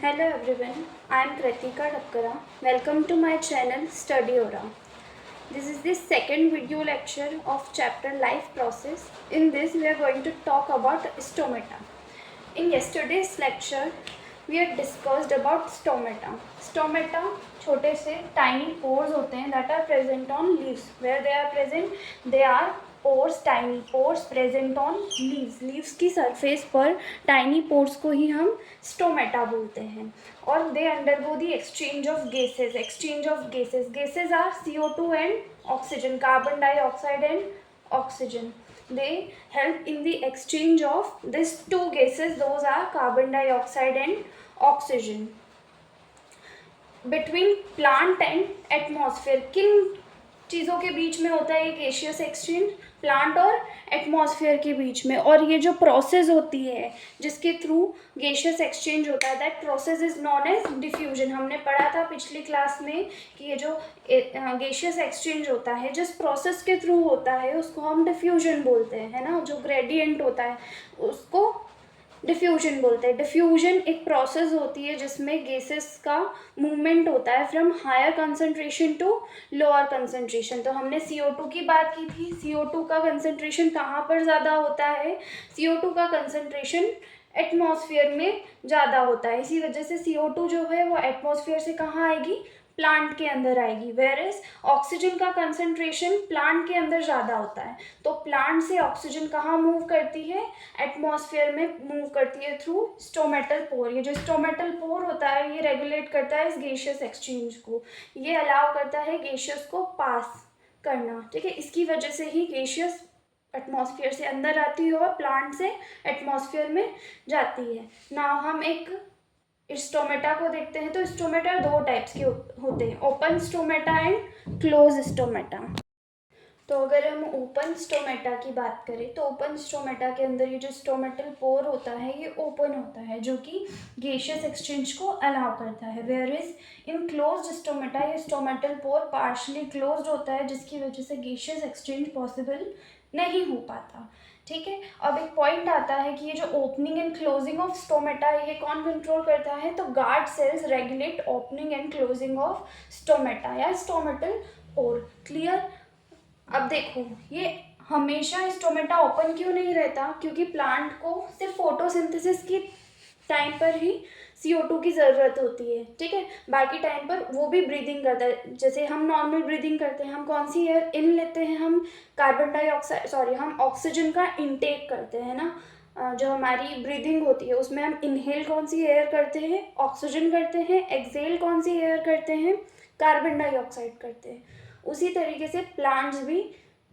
Hello everyone, I am Kritika Dakkara. Welcome to my channel Study Aura. This is the second video lecture of chapter Life Process. In this we are going to talk about stomata. In yesterday's lecture we had discussed about stomata. Stomata छोटे से tiny pores होते हैं that are present on leaves. Where they are present? They are pores, tiny pores present on leaves. Leaves की surface पर tiny pores को ही हम stomata बोलते हैं. और they undergo the exchange of gases. Exchange of gases. Gases are CO2 and oxygen, carbon dioxide and oxygen. They help in the exchange of these two gases. Those are carbon dioxide and oxygen. Between plant and atmosphere, किन चीज़ों के बीच में होता है ये gaseous exchange? Plant और atmosphere के बीच में. और ये जो प्रोसेस होती है जिसके थ्रू गैसियस एक्सचेंज होता है, that process is known as diffusion. हमने पढ़ा था पिछली क्लास में कि ये जो गैसियस एक्सचेंज होता है जिस प्रोसेस के थ्रू होता है उसको हम डिफ्यूजन बोलते हैं, है ना. जो ग्रेडियंट होता है उसको डिफ्यूजन बोलते हैं. डिफ्यूजन एक प्रोसेस होती है जिसमें गैसेस का मूवमेंट होता है from higher concentration to lower concentration. तो हमने CO2 की बात की थी. CO2 का कंसंट्रेशन कहाँ पर ज़्यादा होता है? CO2 का कंसंट्रेशन एटमॉस्फेयर में ज़्यादा होता है. इसी वजह से CO2 जो है वो एटमॉस्फेयर से कहाँ आएगी? प्लांट के अंदर आएगी. वेयर इज ऑक्सीजन का कंसंट्रेशन प्लांट के अंदर ज़्यादा होता है. तो प्लांट से ऑक्सीजन कहाँ मूव करती है? एटमॉस्फेयर में मूव करती है थ्रू स्टोमेटल पोर. ये जो स्टोमेटल पोर होता है ये रेगुलेट करता है इस गैसियस एक्सचेंज को. ये अलाउ करता है गैसियस को पास करना. ठीक है, इसकी वजह से ही गैसियस एटमॉस्फेयर से अंदर आती है और प्लांट से एटमॉस्फेयर में जाती है. नाउ हम एक स्टोमेटा को देखते हैं. तो स्टोमेटा दो टाइप्स के होते हैं, open stomata and close stomata. तो अगर हम ओपन स्टोमेटा की बात करें तो ओपन स्टोमेटा के अंदर ये जो स्टोमेटल पोर होता है ये ओपन होता है जो कि गैसियस एक्सचेंज को अलाउ करता है. Where is in closed stomata ये स्टोमेटल पोर पार्शली क्लोज्ड होता है जिसकी वजह से गैसियस एक्सचेंज पॉसिबल नहीं हो पाता. ठीक है, अब एक पॉइंट आता है कि ये जो opening and closing of stomata है ये कौन कंट्रोल करता है? तो guard cells regulate opening and closing of stomata या स्टोमेटल पोर. क्लियर? अब देखो ये हमेशा स्टोमेटा ओपन क्यों नहीं रहता? क्योंकि प्लांट को सिर्फ फोटोसिंथेसिस की टाइम पर ही CO2 की ज़रूरत होती है. ठीक है, बाकी टाइम पर वो भी ब्रीदिंग करता है. जैसे हम नॉर्मल ब्रीदिंग करते हैं, हम कौन सी एयर इन लेते हैं? हम कार्बन डाइऑक्साइड हम ऑक्सीजन का इनटेक करते हैं ना. जो हमारी ब्रीदिंग होती है उसमें हम इनहेल कौन सी एयर करते हैं? ऑक्सीजन करते हैं. एक्सहेल कौन सी एयर करते हैं? कार्बन डाइऑक्साइड करते हैं. उसी तरीके से प्लांट्स भी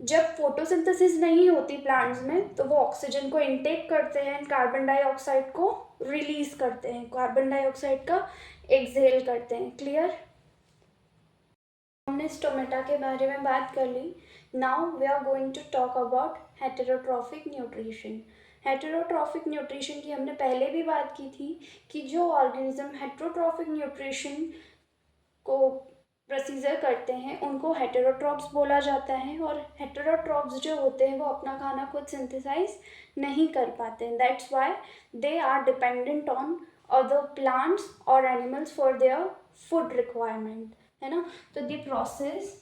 जब फोटोसिंथेसिस नहीं होती प्लांट्स में तो वो ऑक्सीजन को इनटेक करते हैं, कार्बन डाइऑक्साइड को रिलीज करते हैं, कार्बन डाइऑक्साइड का एक्सहेल करते हैं. क्लियर? हमने स्टोमेटा के बारे में बात कर ली. Now we are going to talk about heterotrophic nutrition. Heterotrophic nutrition की हमने पहले भी बात की थी कि जो ऑर्गेनिज्म हेटेरोट्रॉफिक न्यूट्रिशन को प्रोसीजर करते हैं उनको हेटेरोट्रॉप्स बोला जाता है. और हेटेरोट्रॉप्स जो होते हैं वो अपना खाना खुद सिंथेसाइज नहीं कर पाते हैं. That's why they are dependent on other plants और animals for their food requirement, है ना. तो the process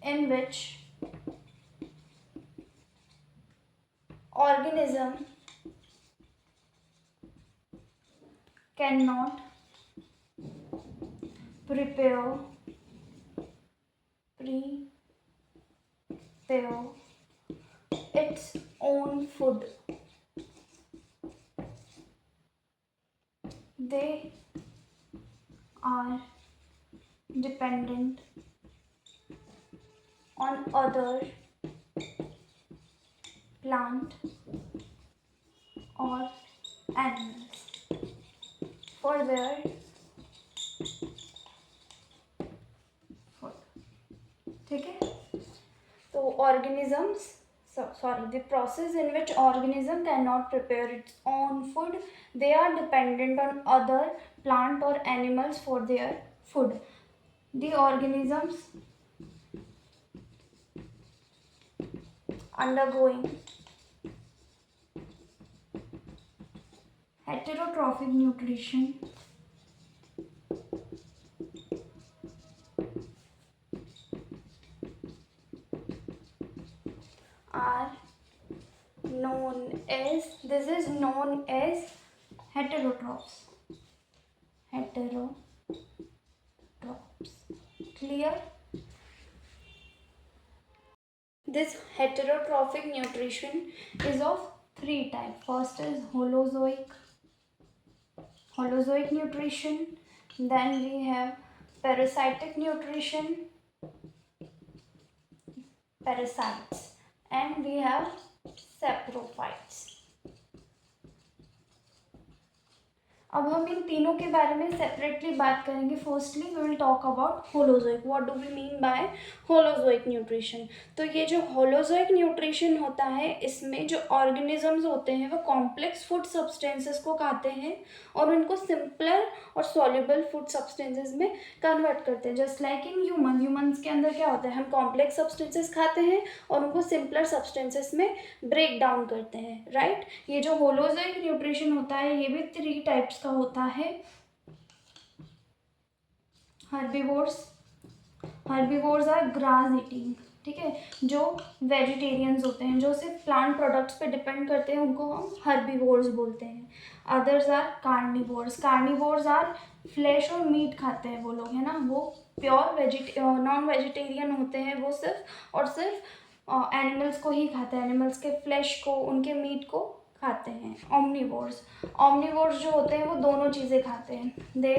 in which organism cannot prepare its own food. They are dependent on other plant or animals for their food. ठीक है, तो organisms the process in which organism cannot prepare its own food, they are dependent on other plant or animals for their food. The organisms undergoing heterotrophic nutrition are known as, this is known as heterotrophs. Heterotrophs. Clear? This heterotrophic nutrition is of three types. First is holozoic nutrition. Then we have parasitic nutrition, parasites, and we have saprophytes. अब हम इन तीनों के बारे में separately बात करेंगे. Firstly we will talk about holozoic. What do we mean by holozoic nutrition? तो ये जो होलोजोइक न्यूट्रिशन होता है, इसमें जो ऑर्गेनिजम्स होते हैं वो कॉम्प्लेक्स फूड सब्सटेंसेस को खाते हैं और उनको सिंपलर और सॉल्युबल फूड सब्सटेंसेस में कन्वर्ट करते हैं. जस्ट लाइक इन ह्यूमंस के अंदर क्या होता है, हम कॉम्प्लेक्स सब्सटेंसेस खाते हैं और उनको सिंपलर सब्सटेंसेस में ब्रेक डाउन करते हैं, राइट? ये जो होलोजोइक न्यूट्रिशन होता है ये भी 3 टाइप्स का होता है. हर्बीवोर्स आर ग्रास ईटिंग, ठीक है. जो वेजिटेरियंस होते हैं, जो सिर्फ प्लांट प्रोडक्ट्स पे डिपेंड करते हैं, उनको हम हर्बीवोर्स बोलते हैं. Others are carnivores are flesh और मीट खाते हैं वो लोग, है ना. वो प्योर नॉन वेजिटेरियन होते हैं. वो सिर्फ और सिर्फ एनिमल्स को ही खाते हैं, एनिमल्स के फ्लैश को, उनके मीट को खाते हैं. ओमनीवोर्स जो होते हैं वो दोनों चीज़ें खाते हैं. They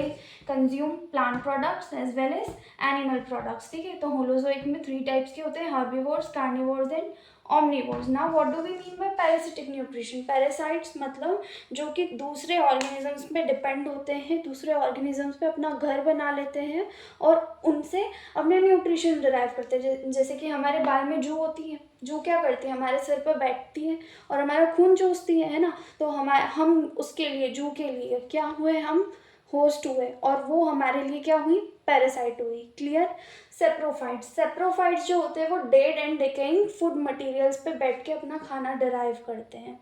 consume plant products as well as animal products, ठीक है. तो होलोजोइक में 3 टाइप्स के होते हैं, herbivores, carnivores and omnivores. Now what do we mean by parasitic nutrition? Parasites मतलब जो कि दूसरे ऑर्गेनिजम्स पे डिपेंड होते हैं, दूसरे ऑर्गेनिजम्स पे अपना घर बना लेते हैं और उनसे अपने न्यूट्रिशन डिराइव करते हैं. जैसे कि हमारे बाल में जू होती है, जू क्या करती है, हमारे सिर पर बैठती है और हमारा खून चूसती है ना. तो हम उसके लिए, जू के लिए क्या हुए, हम होस्ट हुए और वो हमारे लिए क्या हुई, पैरासाइट हुई. क्लियर? सेप्रोफाइट्स जो होते हैं वो dead and decaying food materials पे बैठ के अपना खाना डिराइव करते हैं.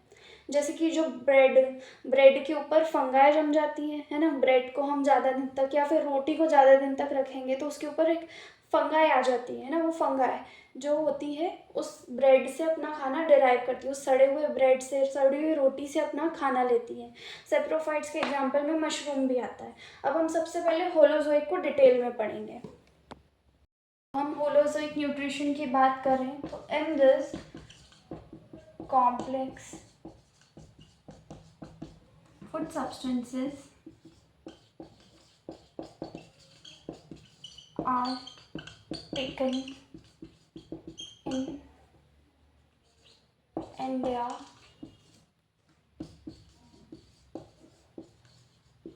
जैसे कि जो ब्रेड के ऊपर फंगाई जम जाती है ना. ब्रेड को हम ज़्यादा दिन तक या फिर रोटी को ज़्यादा दिन तक रखेंगे तो उसके ऊपर एक फंगाई आ जाती है ना. वो फंगाई जो होती है उस ब्रेड से अपना खाना डिराइव करती है, उस सड़े हुए ब्रेड से, सड़ी हुई रोटी से अपना खाना लेती है. सेप्रोफाइट्स के एग्जांपल में मशरूम भी आता है. अब हम सबसे पहले होलोजोइक को डिटेल में पढ़ेंगे. हम होलोजोइक न्यूट्रिशन की बात करें तो in this complex food substances are taken in and they are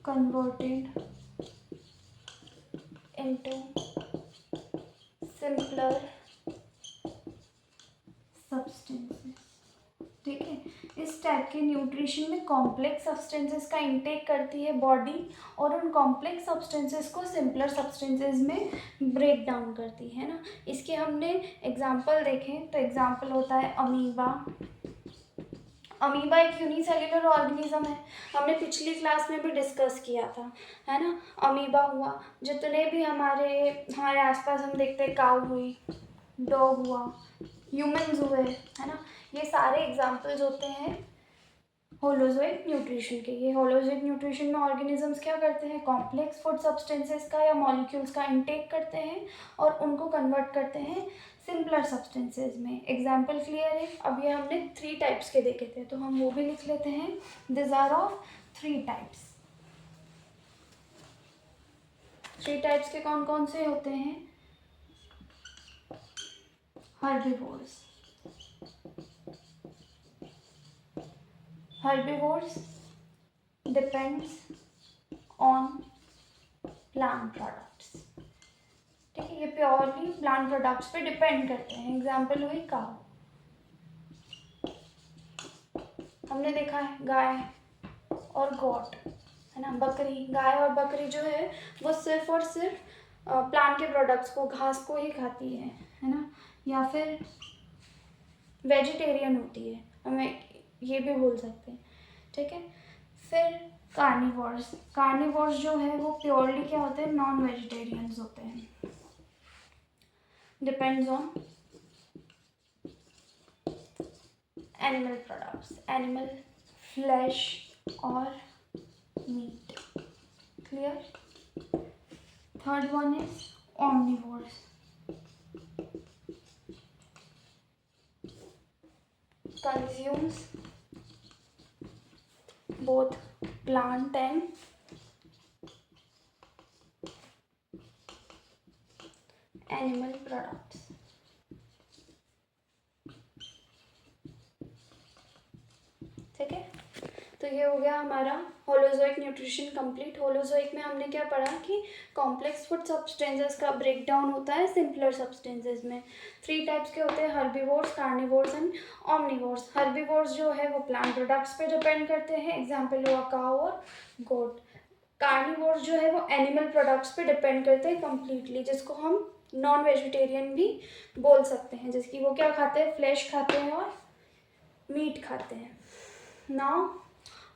converted into simpler substances, ठीक है. इस टाइप के न्यूट्रिशन में कॉम्प्लेक्स सब्सटेंसेस का इंटेक करती है बॉडी और उन कॉम्प्लेक्स सब्सटेंसेस को सिंपलर सब्सटेंसेस में ब्रेक डाउन करती है ना. इसके हमने एग्जांपल देखें तो एग्जांपल होता है अमीबा एक यूनिसेल्युलर ऑर्गेनिज्म है. हमने पिछली क्लास में भी डिस्कस किया था, है ना. अमीबा हुआ, जितने भी हमारे आसपास हम देखते हैं, काऊ हुई, डॉग हुआ, ह्यूमन्स हुए, है ना. ये सारे एग्जाम्पल्स होते हैं होलोजोइक न्यूट्रिशन के. ये होलोजोइक न्यूट्रिशन में ऑर्गेनिजम्स क्या करते हैं, कॉम्प्लेक्स फूड सब्सटेंसेस का या मॉलिक्यूल्स का इंटेक करते हैं और उनको कन्वर्ट करते हैं सिंपलर सब्सटेंसेस में. एग्जाम्पल क्लियर है? अब ये हमने 3 टाइप्स के देखे थे तो हम वो भी लिख लेते हैं. This are of 3 types. 3 types के कौन कौन से होते हैं? Herbivores depends on plant products, ठीक है. ये प्योरली प्लांट प्रोडक्ट्स पे डिपेंड करते हैं. एग्जाम्पल हुई काऊ. हमने देखा है गाय और गॉट, है ना. बकरी, गाय और बकरी जो है वो सिर्फ और सिर्फ प्लांट के प्रोडक्ट्स को, घास को ही खाती है ना. या फिर वेजिटेरियन होती है, हमें ये भी बोल सकते हैं, ठीक है. फिर कार्निवोर्स जो है वो प्योरली क्या होते हैं, नॉन वेजिटेरियंस होते हैं. Depends on animal products, animal flesh और meat. Clear. Third one is omnivores. Consumes both plant and animal products. ठीक है, तो ये हो गया हमारा होलोजोइक न्यूट्रिशन कंप्लीट. होलोजोइक में हमने क्या पढ़ा कि कॉम्प्लेक्स फूड सब्सटेंसेस का ब्रेकडाउन होता है सिंपलर सब्सटेंसेस में. 3 टाइप्स के होते हैं, हर्बीवोर्स, कार्निवोर्स एंड ऑमनीवोर्स. हर्बीवोर्स जो है वो प्लांट प्रोडक्ट्स पे डिपेंड करते हैं, एग्जाम्पल हुआ काऊ और गोट. कार्निवोर्स जो है वो एनिमल प्रोडक्ट्स पे डिपेंड करते हैं कम्प्लीटली, जिसको हम नॉन वेजिटेरियन भी बोल सकते हैं, जिसकी वो क्या खाते हैं, फ्लैश खाते हैं और मीट खाते हैं. नाउ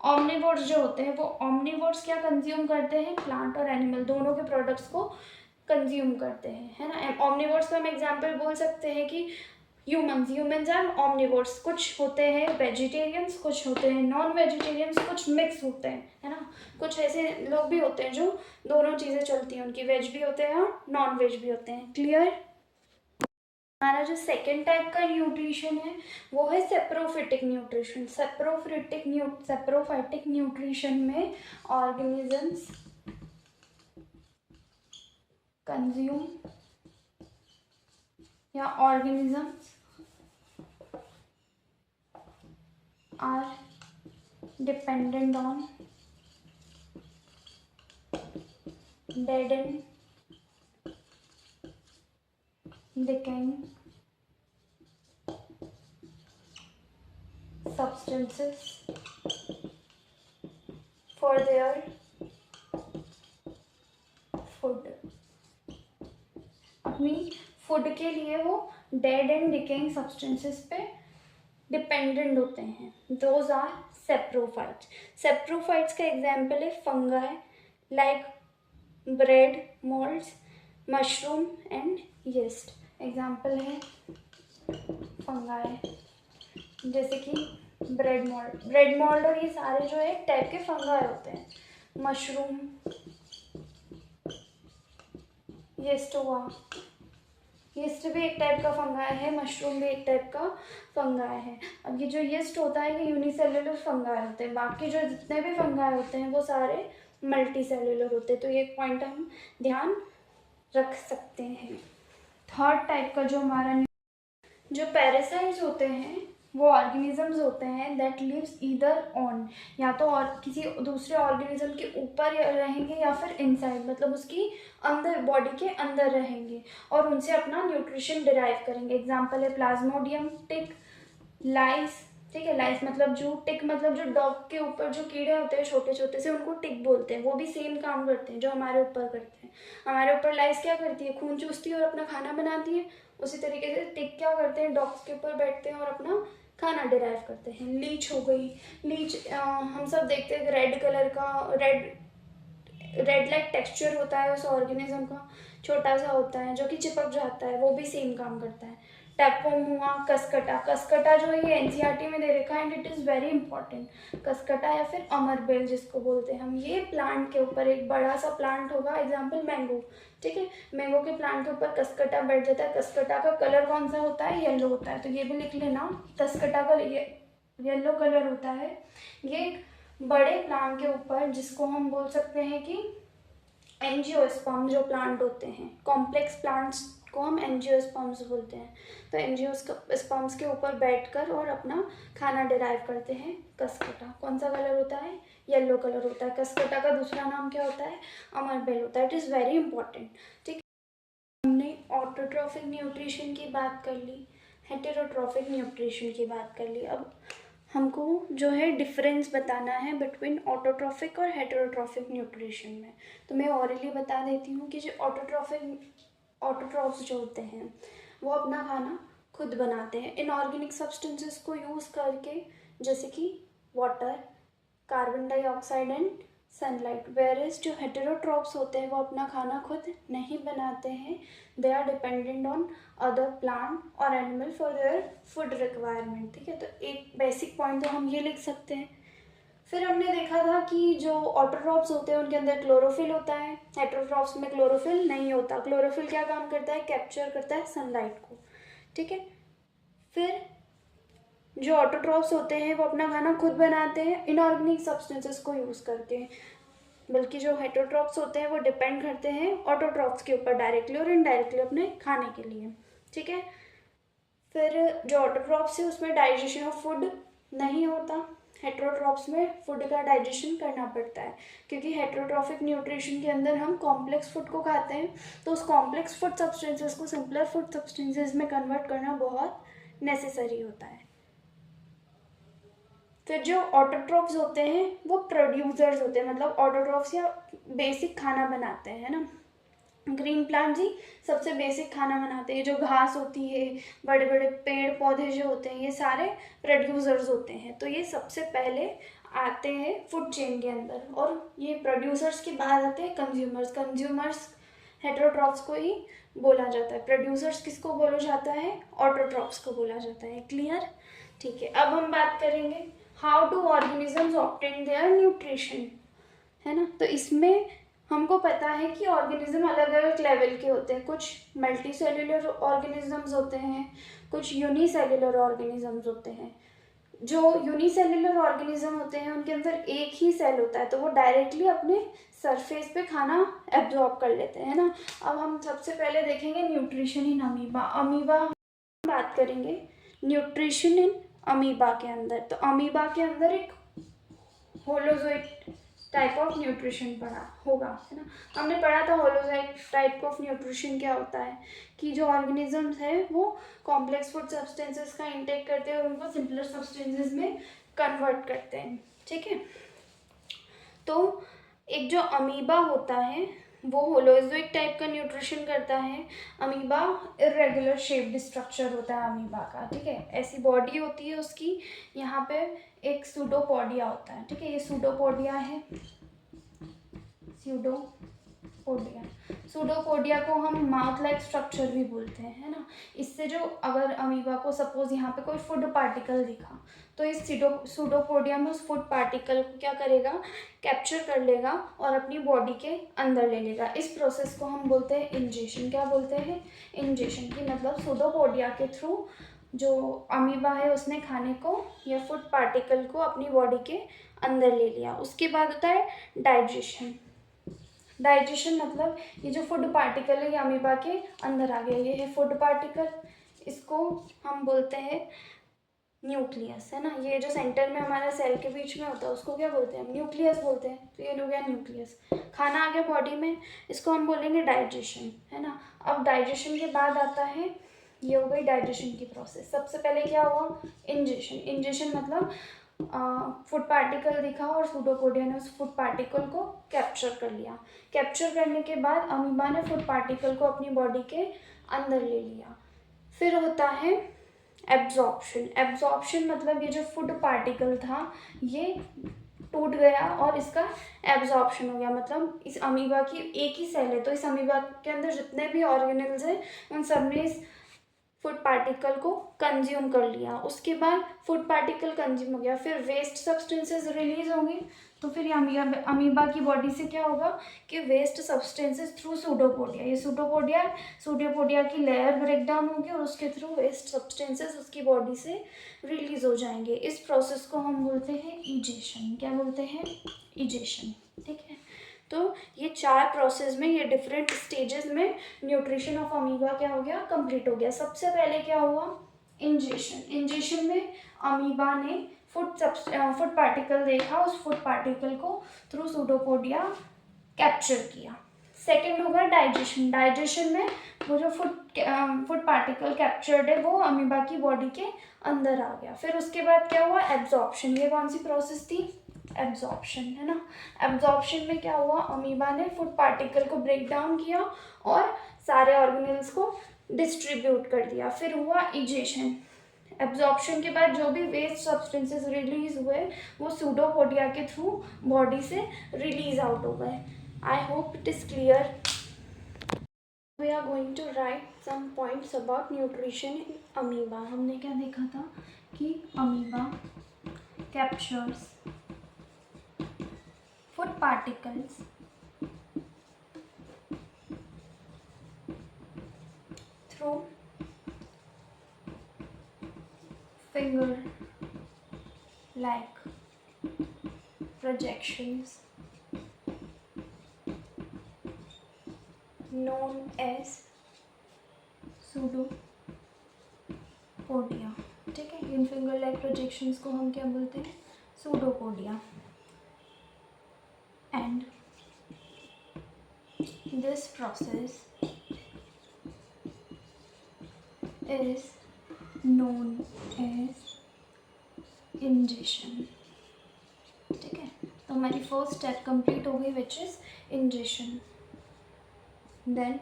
ऑमनिवोर्स जो होते हैं वो ऑमनिवोर्स क्या कंज्यूम करते हैं, प्लांट और एनिमल दोनों के प्रोडक्ट्स को कंज्यूम करते हैं, है ना. ऑमनिवोर्स का हम एग्जांपल बोल सकते हैं कि ह्यूमंस आर ऑमनिवोर्स. कुछ होते हैं वेजिटेरियंस, कुछ होते हैं नॉन वेजिटेरियंस, कुछ मिक्स होते हैं, है ना. कुछ ऐसे लोग भी होते हैं जो दोनों चीज़ें चलती हैं, उनकी वेज भी होते हैं और नॉन वेज भी होते हैं. क्लियर. हमारा जो सेकेंड टाइप का न्यूट्रिशन है वो है सेप्रोफिटिक न्यूट्रिशन. सेप्रोफाइटिक न्यूट्रिशन में ऑर्गेनिजम्स कंज्यूम या organisms are dependent on dead and decaying substances for their food. अपनी फूड के लिए वो डेड एंड डिकेइंग सब्सटेंसेस पे डिपेंडेंट होते हैं. Those are saprophytes. सेप्रोफाइट्स का एग्जाम्पल है fungi like bread moulds, mushroom and yeast. Example है फंगाई जैसे कि ब्रेड मोल्ड और ये सारे जो है एक टाइप के फंगाई होते हैं. मशरूम, यीस्ट हुआ, यीस्ट भी एक टाइप का फंगाई है, मशरूम भी एक टाइप का फंगाई है. अब ये जो यीस्ट होता है ये यूनिसेल्युलर फंगाई होते हैं, बाकी जो जितने भी फंगाई होते हैं वो सारे मल्टी सेल्युलर होते हैं. तो ये पॉइंट हम ध्यान रख सकते हैं. थर्ड टाइप का जो हमारा जो पैरासाइट्स होते हैं वो ऑर्गेनिजम्स होते हैं दैट लिव्स ईदर ऑन, या तो और किसी दूसरे ऑर्गेनिज्म के ऊपर रहेंगे या फिर इनसाइड, मतलब उसकी अंदर, बॉडी के अंदर रहेंगे और उनसे अपना न्यूट्रिशन डिराइव करेंगे. एग्जाम्पल है प्लाज्मोडियम, टिक, लाइस. ठीक है, लाइस मतलब जो, टिक मतलब जो डॉग के ऊपर जो कीड़े होते हैं छोटे छोटे से, उनको टिक बोलते हैं. वो भी सेम काम करते हैं जो हमारे ऊपर करते हैं. हमारे ऊपर लाइस क्या करती है, खून चूसती है और अपना खाना बनाती है. उसी तरीके से टिक क्या करते हैं, डॉग्स के ऊपर बैठते हैं और अपना खाना डिराइव करते हैं. लीच हो गई. लीच हम सब देखते हैं रेड कलर का, रेड लाइक टेक्सचर होता है उस ऑर्गेनिज्म का, छोटा सा होता है जो कि चिपक जाता है, वो भी सेम काम करता है. टैपवर्म हुआ, कसकटा जो है ये एनसीईआरटी में दे रखा है and it is very important. कसकटा या फिर अमरबेल जिसको बोलते हैं हम, ये प्लांट के ऊपर एक बड़ा सा प्लांट होगा, एग्जाम्पल मैंगो. ठीक है, मैंगो के प्लांट के ऊपर कसकटा बैठ जाता है. कसकटा का कलर कौन सा होता है, येलो होता है. तो ये भी लिख लेना, कसकटा का येलो कलर होता है. ये एक बड़े प्लांट के ऊपर, जिसको हम बोल सकते हैं कि एंजियोस्पर्म जो प्लांट होते हैं, कॉम्प्लेक्स प्लांट्स को हम एंजियोस्पर्म्स बोलते हैं. तो एंजियोस्पर्म्स के ऊपर बैठकर और अपना खाना डिराइव करते हैं. कसकटा कौन सा कलर होता है, येलो कलर होता है. कसकटा का दूसरा नाम क्या होता है, अमरबेल होता है. It is very important. ठीक, हमने ऑटोट्रॉफिक न्यूट्रिशन की बात कर ली, हेटेरोट्रॉफिक न्यूट्रिशन की बात कर ली. अब हमको जो है डिफरेंस बताना है बिटवीन ऑटोट्रॉफिक और हेटेरोट्रॉफिक न्यूट्रिशन में. तो मैं ऑरली बता देती हूँ कि जो ऑटोट्रॉफ्स जो होते हैं वो अपना खाना खुद बनाते हैं इनऑर्गेनिक सब्सटेंसेस को यूज़ करके, जैसे कि water, carbon dioxide and sunlight. Whereas जो हेटेरोट्रॉप्स होते हैं वो अपना खाना खुद नहीं बनाते हैं, they are dependent on other plant और animal for their food requirement. ठीक है, तो एक बेसिक पॉइंट तो हम ये लिख सकते हैं। फिर हमने देखा था कि जो ऑटोट्रॉप्स होते हैं उनके अंदर क्लोरोफिल होता है, हेटेरोट्रॉप्स में क्लोरोफिल नहीं होता। क्लोरोफिल क्या काम करता है, कैप्चर करता है सनलाइट को। ठीक है, फिर जो ऑटोट्रॉप्स होते हैं वो अपना खाना खुद बनाते हैं इनऑर्गेनिक सब्सटेंसेस को यूज़ करके, बल्कि जो हेटेरोट्रॉप्स होते हैं वो डिपेंड करते हैं ऑटोट्रॉप्स के ऊपर डायरेक्टली और इनडायरेक्टली अपने खाने के लिए। ठीक है, फिर जो ऑटोट्रॉप्स है उसमें डाइजेशन ऑफ फूड नहीं होता, हेटेरोट्रॉप्स में फूड का डाइजेशन करना पड़ता है, क्योंकि हेटेरोट्रॉफिक न्यूट्रिशन के अंदर हम कॉम्प्लेक्स फूड को खाते हैं, तो उस कॉम्प्लेक्स फूड सब्सटेंसेस को सिंपलर फूड सब्सटेंसेस में कन्वर्ट करना बहुत नेसेसरी होता है। फिर जो ऑटोट्रॉफ्स होते हैं वो प्रोड्यूसर्स होते हैं, मतलब ऑटोट्रॉफ्स या बेसिक खाना बनाते हैं ना। ग्रीन प्लांट जी सबसे बेसिक खाना बनाते हैं, जो घास होती है, बड़े बड़े पेड़ पौधे जो होते हैं, ये सारे प्रोड्यूसर्स होते हैं। तो ये सबसे पहले आते हैं फूड चेन के अंदर, और ये प्रोड्यूसर्स के बाद आते हैं कंज्यूमर्स। कंज्यूमर्स हेटेरोट्रॉफ्स को ही बोला जाता है, प्रोड्यूसर्स किसको बोला जाता है, ऑटोट्रॉफ्स को बोला जाता है। क्लियर? ठीक है, अब हम बात करेंगे how do organisms obtain their nutrition, है ना। तो इसमें हमको पता है कि ऑर्गेनिज्म अलग अलग लेवल के होते हैं, कुछ मल्टी सेल्यूलर ऑर्गेनिजम्स होते हैं, कुछ यूनिसेल्युलर ऑर्गेनिजम्स होते हैं। जो यूनिसेल्युलर ऑर्गेनिज्म होते हैं उनके अंदर एक ही सेल होता है, तो वो डायरेक्टली अपने सरफेस पे खाना एब्जॉर्ब कर लेते हैं ना। अब हम सबसे पहले देखेंगे न्यूट्रिशन इन अमीबा। अमीबा बात करेंगे न्यूट्रिशन इन अमीबा के अंदर। तो अमीबा के अंदर एक होलोजोइट टाइप ऑफ न्यूट्रिशन पढ़ा होगा, है ना। हमने पढ़ा था होलोजोइट टाइप ऑफ न्यूट्रिशन क्या होता है, कि जो ऑर्गेनिजम्स है वो कॉम्प्लेक्स फूड सब्सटेंसेस का इंटेक करते हैं और उनको सिंपलर सब्सटेंसेस में कन्वर्ट करते हैं। ठीक है, तो एक जो अमीबा होता है वो होलोजोइक टाइप का न्यूट्रिशन करता है। अमीबा इरेगुलर शेप्ड स्ट्रक्चर होता है अमीबा का। ठीक है, ऐसी बॉडी होती है उसकी, यहाँ पे एक सूडोपोडिया होता है। ठीक है, ये सूडोपोडिया है, सूडोपोडिया। सूडोपोडिया को हम माउथ लाइक स्ट्रक्चर भी बोलते हैं, है ना। इससे जो अगर अमीबा को सपोज यहाँ पे कोई फूड पार्टिकल दिखा, तो इस सूडोपोडिया में उस फूड पार्टिकल को क्या करेगा, कैप्चर कर लेगा और अपनी बॉडी के अंदर ले लेगा। इस प्रोसेस को हम बोलते हैं इंजेशन। क्या बोलते हैं, इंजेशन। की मतलब सूडोपोडिया के थ्रू जो अमीबा है उसने खाने को या फूड पार्टिकल को अपनी बॉडी के अंदर ले लिया। उसके बाद होता है डाइजेशन। डाइजेशन मतलब ये जो फूड पार्टिकल है ये अमीबा के अंदर आ गया, ये है फूड पार्टिकल, इसको हम बोलते हैं न्यूक्लियस, है ना। ये जो सेंटर में हमारा सेल के बीच में होता है उसको क्या बोलते हैं, हम न्यूक्लियस बोलते हैं। तो ये हो गया न्यूक्लियस, खाना आ गया बॉडी में, इसको हम बोलेंगे डाइजेशन, है ना। अब डाइजेशन के बाद आता है, ये हो गई डाइजेशन की प्रोसेस। सबसे पहले क्या हुआ, इंजेशन। इंजेशन मतलब फूड पार्टिकल दिखा और सूडोपोडिया ने उस फूड पार्टिकल को कैप्चर कर लिया। कैप्चर करने के बाद अमीबा ने फूड पार्टिकल को अपनी बॉडी के अंदर ले लिया। फिर होता है एब्जॉर्प्शन। एब्जॉर्प्शन मतलब ये जो फूड पार्टिकल था ये टूट गया और इसका एब्जॉर्प्शन हो गया। मतलब इस अमीबा की एक ही सेल है, तो इस अमीबा के अंदर जितने भी ऑर्गेनल्स हैं उन सब ने इस फूड पार्टिकल को कंज्यूम कर लिया। उसके बाद फूड पार्टिकल कंज्यूम हो गया, फिर वेस्ट सब्सटेंसेस रिलीज होंगे, तो फिर अमीबा की बॉडी से क्या होगा कि वेस्ट सब्सटेंसेस थ्रू सूडोपोडिया, ये सूडोपोडिया की लेयर ब्रेक डाउन होगी और उसके थ्रू वेस्ट सब्सटेंसेस उसकी बॉडी से रिलीज हो जाएंगे। इस प्रोसेस को हम बोलते हैं इजेशन। क्या बोलते हैं, इजेशन। ठीक है, तो ये 4 प्रोसेस में, ये डिफरेंट स्टेजेस में न्यूट्रिशन ऑफ अमीबा क्या हो गया, कंप्लीट हो गया। सबसे पहले क्या हुआ, इंजेशन। इंजेशन में अमीबा ने फूड पार्टिकल देखा, उस फूड पार्टिकल को थ्रू सूडोपोडिया कैप्चर किया। सेकेंड होगा डाइजेशन। डाइजेशन में वो जो फूड पार्टिकल कैप्चर्ड है वो अमीबा की बॉडी के अंदर आ गया। फिर उसके बाद क्या हुआ, एब्जॉर्प्शन। ये कौन सी प्रोसेस थी, एब्जॉर्प्शन, है ना। एब्जॉर्प्शन में क्या हुआ, अमीबा ने फूड पार्टिकल को ब्रेक डाउन किया और सारे ऑर्गेनल्स को डिस्ट्रीब्यूट कर दिया। फिर हुआ इजेशन। एब्जॉर्प्शन के बाद जो भी वेस्ट सब्सटेंसेस रिलीज हुए वो सूडोपोडिया के थ्रू बॉडी से रिलीज आउट हो गए. I hope it is clear. We are going to write some points about nutrition in amoeba. हमने क्या देखा था कि amoeba captures food particles through finger like projections known as pseudopodia. ठीक है, इन फिंगर लाइक प्रोजेक्शंस को हम क्या बोलते हैं? Pseudopodia. And this process is known as ingestion. ठीक है, तो हमारी फर्स्ट स्टेप कंप्लीट हो गई which is ingestion. Then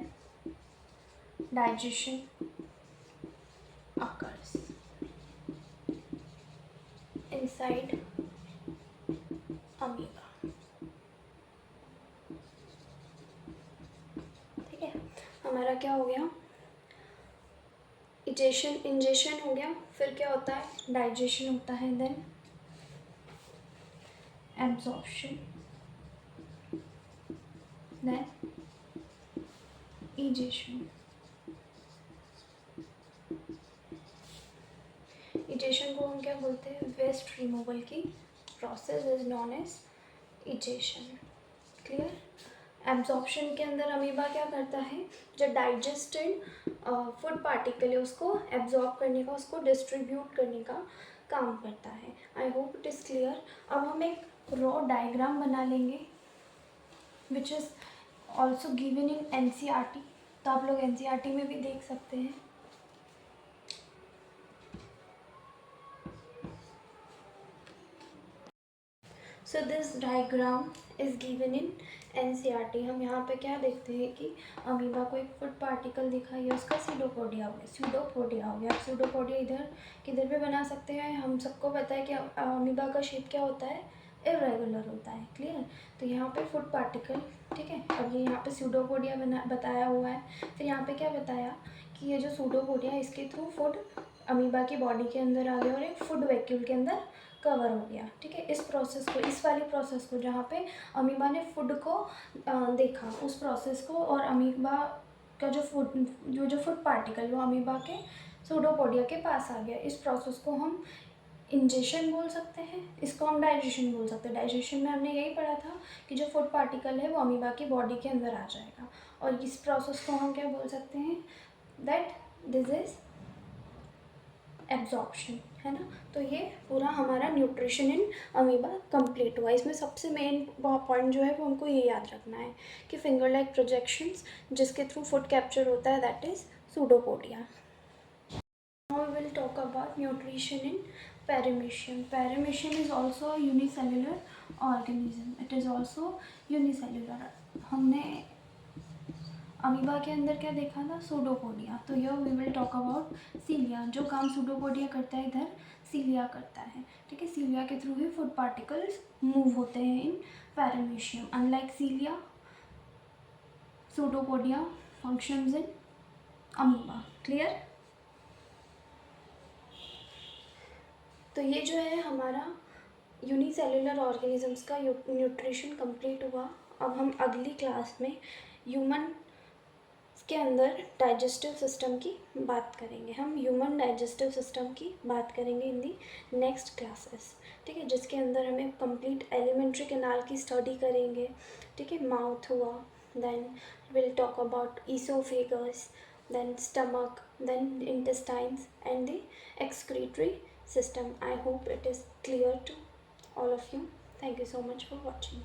digestion occurs inside amoeba. ठीक है, हमारा क्या हो गया? इंजेशन हो गया. फिर क्या होता है? डाइजेशन होता है. Then absorption. Then egestion. Egestion को हम क्या बोलते हैं? वेस्ट रिमूवल की process is known as egestion. Clear? Absorption के अंदर अमीबा क्या करता है? जो डाइजेस्टेड फूड पार्टिकल है उसको एब्जॉर्ब करने का, उसको डिस्ट्रीब्यूट करने का काम करता है. आई होप इट इज़ क्लियर. अब हम एक रॉ डायग्राम बना लेंगे which is also given in NCERT. तो आप लोग NCERT में भी देख सकते हैं. So this diagram is given in NCERT. हम यहाँ पे क्या देखते हैं कि अमीबा को एक फूड पार्टिकल दिखा है, उसका सूडोपोडिया हो गया. सूडोपोडिया हो गया. आप सूडोपोडिया इधर किधर भी बना सकते हैं. हम सबको पता है कि अमीबा का शेप क्या होता है? इरेगुलर होता है. क्लियर? तो यहाँ पे फूड पार्टिकल. ठीक है, अब ये यहाँ पे सूडोपोडिया बताया हुआ है. फिर यहाँ पे क्या बताया कि ये जो सूडोपोडिया है इसके थ्रू फूड अमीबा की बॉडी के अंदर आ गया और एक फूड वैक्यूल के अंदर कवर हो गया. ठीक है, इस प्रोसेस को, इस वाली प्रोसेस को जहाँ पे अमीबा ने फूड को देखा, उस प्रोसेस को, और अमीबा का जो फूड पार्टिकल वो अमीबा के सूडोपोडिया के पास आ गया. इस प्रोसेस को हम इंजेशन बोल सकते हैं, इसको हम डाइजेशन बोल सकते हैं. डाइजेशन में हमने यही पढ़ा था कि जो फूड पार्टिकल है वो अमीबा की बॉडी के अंदर आ जाएगा. और इस प्रोसेस को हम क्या बोल सकते हैं? That this is absorption. है ना? तो ये पूरा हमारा न्यूट्रिशन इन अमीबा कंप्लीट हुआ. इसमें सबसे मेन पॉइंट जो है वो हमको ये याद रखना है कि फिंगर लाइक प्रोजेक्शंस जिसके थ्रू फूड कैप्चर होता है that is pseudopodia. Now we will talk about nutrition in paramecium. Paramecium is also unicellular organism. It is also unicellular. हमने अमीबा के अंदर क्या देखा था? सूडोपोडिया. तो ये we will talk about cilia. जो काम सूडोपोडिया करता है इधर सीलिया करता है. ठीक है, सीलिया के थ्रू ही फूड पार्टिकल्स मूव होते हैं in paramecium. Unlike cilia, pseudopodia functions in amoeba. Clear? तो ये जो है हमारा यूनिसेल्युलर ऑर्गेनिजम्स का न्यूट्रिशन कंप्लीट हुआ. अब हम अगली क्लास में ह्यूमन के अंदर डाइजेस्टिव सिस्टम की बात करेंगे. हम ह्यूमन डाइजेस्टिव सिस्टम की बात करेंगे इन दी नेक्स्ट क्लासेस. ठीक है, जिसके अंदर हमें कंप्लीट एलिमेंट्री कैनाल की स्टडी करेंगे. ठीक है, माउथ हुआ, then will talk about oesophagus, then stomach, then intestines and the excretory system. I hope it is clear to all of you. Thank you so much for watching.